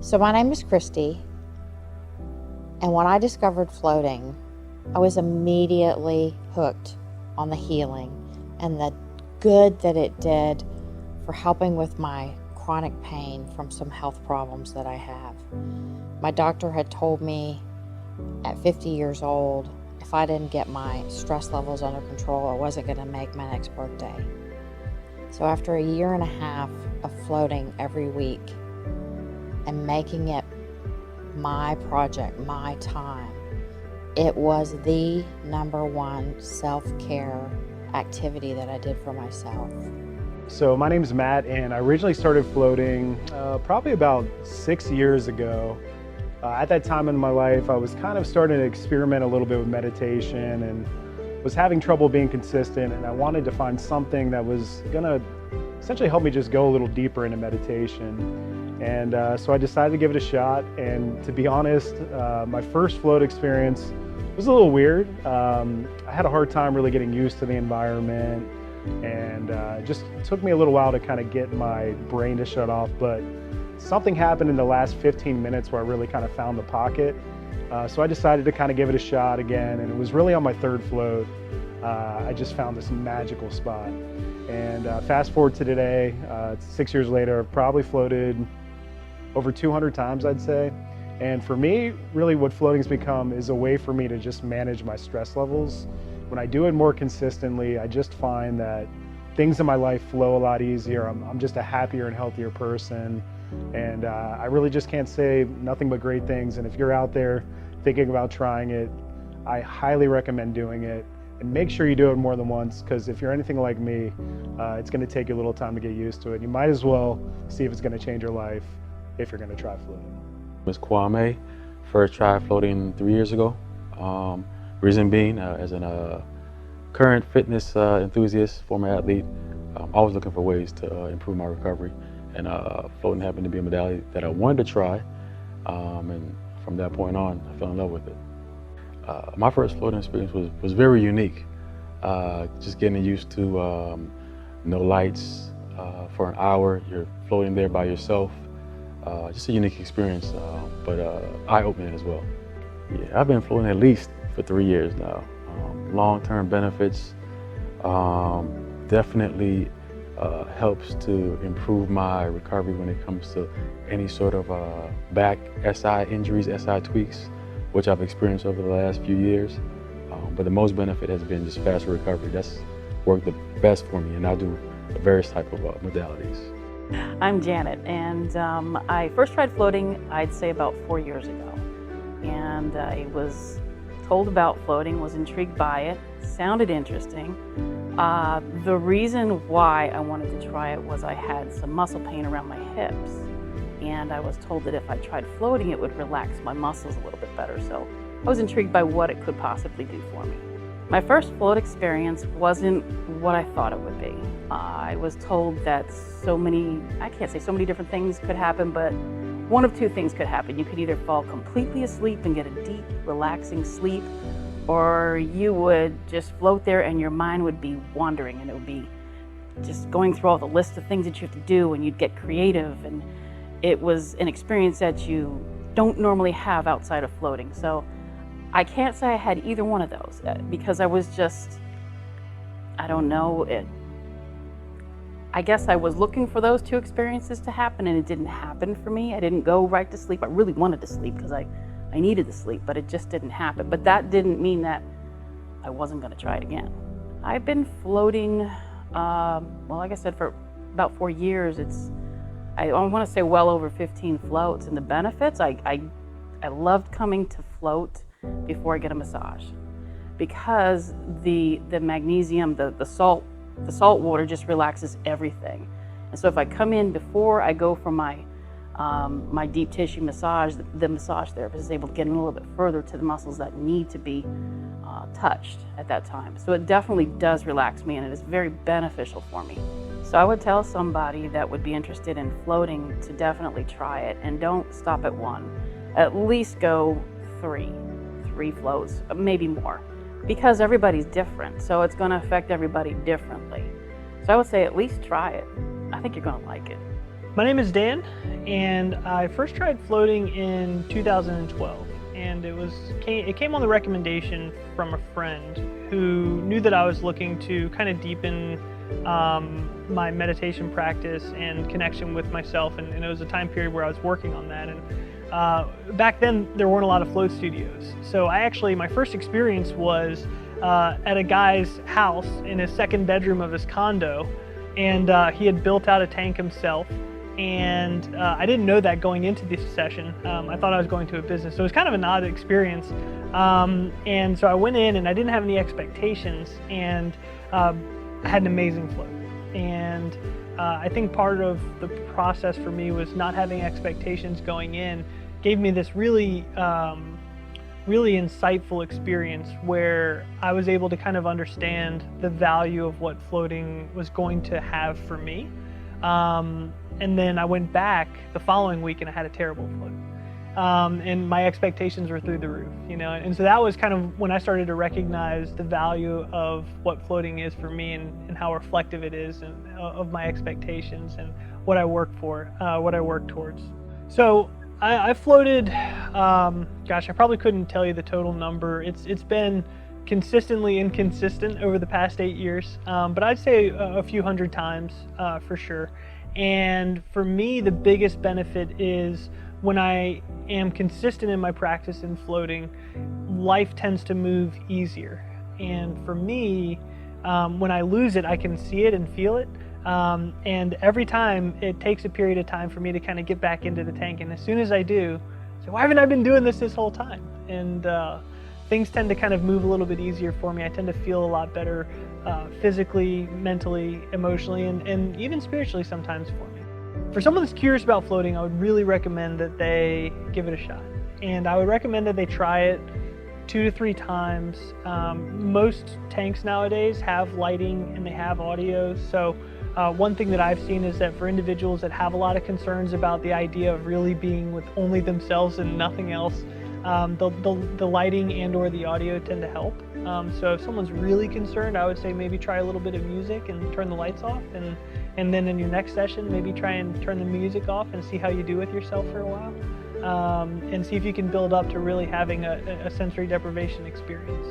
So my name is Christy, and when I discovered floating, I was immediately hooked on the healing and the good that it did for helping with my chronic pain from some health problems that I have. My doctor had told me at 50 years old, if I didn't get my stress levels under control, I wasn't going to make my next birthday. So after a year and a half of floating every week and making it my project, my time, it was the #1 self-care activity that I did for myself. So my name's Matt, and I originally started floating probably about 6 years ago. At that time in my life, I was kind of starting to experiment a little bit with meditation and was having trouble being consistent, and I wanted to find something that was gonna essentially help me just go a little deeper into meditation. And so I decided to give it a shot, and to be honest, my first float experience was a little weird. I had a hard time really getting used to the environment, and just took me a little while to kind of get my brain to shut off, but something happened in the last 15 minutes where I really kind of found the pocket. So I decided to kind of give it a shot again, and it was really on my third float. I just found this magical spot. And fast forward to today, 6 years later, I've probably floated over 200 times, I'd say. And for me, really what floating's become is a way for me to just manage my stress levels. When I do it more consistently, I just find that things in my life flow a lot easier. I'm just a happier and healthier person. And I really just can't say nothing but great things. And if you're out there thinking about trying it, I highly recommend doing it. And make sure you do it more than once, because if you're anything like me, it's going to take you a little time to get used to it. You might as well see if it's going to change your life if you're going to try floating. Ms. Kwame first tried floating 3 years ago. Reason being, as a current fitness enthusiast, former athlete, always looking for ways to improve my recovery. And floating happened to be a modality that I wanted to try. And from that point on, I fell in love with it. My first floating experience was very unique. Just getting used to no lights for an hour. You're floating there by yourself. Just a unique experience, but eye-opening as well. Yeah, I've been floating at least for 3 years now. Long-term benefits definitely helps to improve my recovery when it comes to any sort of back SI injuries, SI tweaks, which I've experienced over the last few years. But the most benefit has been just faster recovery. That's worked the best for me, and I do various type of modalities. I'm Janet, and I first tried floating, I'd say about 4 years ago. And I was told about floating, was intrigued by it, sounded interesting. The reason why I wanted to try it was I had some muscle pain around my hips. And I was told that if I tried floating, it would relax my muscles a little bit better. So I was intrigued by what it could possibly do for me. My first float experience wasn't what I thought it would be. I was told that I can't say so many different things could happen, but one of two things could happen. You could either fall completely asleep and get a deep, relaxing sleep, or you would just float there and your mind would be wandering, and it would be just going through all the list of things that you have to do, and you'd get creative, and it was an experience that you don't normally have outside of floating. So I can't say I had either one of those because I was just, I don't know, I guess I was looking for those two experiences to happen, and it didn't happen for me. I didn't go right to sleep. I really wanted to sleep because I needed to sleep, but it just didn't happen. But that didn't mean that I wasn't going to try it again. I've been floating, well, like I said, for about 4 years. I want to say well over 15 floats, and the benefits, I loved coming to float before I get a massage, because the magnesium, the salt water just relaxes everything. And so if I come in before I go for my my deep tissue massage, the massage therapist is able to get in a little bit further to the muscles that need to be touched at that time. So it definitely does relax me, and it is very beneficial for me. So I would tell somebody that would be interested in floating to definitely try it, and don't stop at one. At least go three floats, maybe more, because everybody's different. So it's going to affect everybody differently. So I would say at least try it. I think you're going to like it. My name is Dan, and I first tried floating in 2012, and it came on the recommendation from a friend who knew that I was looking to kind of deepen my meditation practice and connection with myself, and it was a time period where I was working on that. And back then, there weren't a lot of float studios, so my first experience was at a guy's house in his second bedroom of his condo, and he had built out a tank himself. And I didn't know that going into this session. I thought I was going to a business, so it was kind of an odd experience. And so I went in and I didn't have any expectations, and I had an amazing float. And I think part of the process for me was not having expectations going in gave me this really insightful experience where I was able to kind of understand the value of what floating was going to have for me. And then I went back the following week and I had a terrible float. And my expectations were through the roof, and so that was kind of when I started to recognize the value of what floating is for me, and how reflective it is of my expectations and what I work for, what I work towards. So I floated, I probably couldn't tell you the total number. It's been consistently inconsistent over the past 8 years, but I'd say a few hundred times for sure. And for me, the biggest benefit is when I am consistent in my practice in floating, life tends to move easier. And for me, when I lose it, I can see it and feel it. And every time it takes a period of time for me to kind of get back into the tank. And as soon as I do, I say, why haven't I been doing this whole time? And things tend to kind of move a little bit easier for me. I tend to feel a lot better physically, mentally, emotionally, and even spiritually sometimes for me. For someone that's curious about floating, I would really recommend that they give it a shot. And I would recommend that they try it 2 to 3 times. Most tanks nowadays have lighting and they have audio. So one thing that I've seen is that for individuals that have a lot of concerns about the idea of really being with only themselves and nothing else, the lighting and or the audio tend to help. So if someone's really concerned, I would say maybe try a little bit of music and turn the lights off, and then in your next session, maybe try and turn the music off and see how you do with yourself for a while, and see if you can build up to really having a sensory deprivation experience.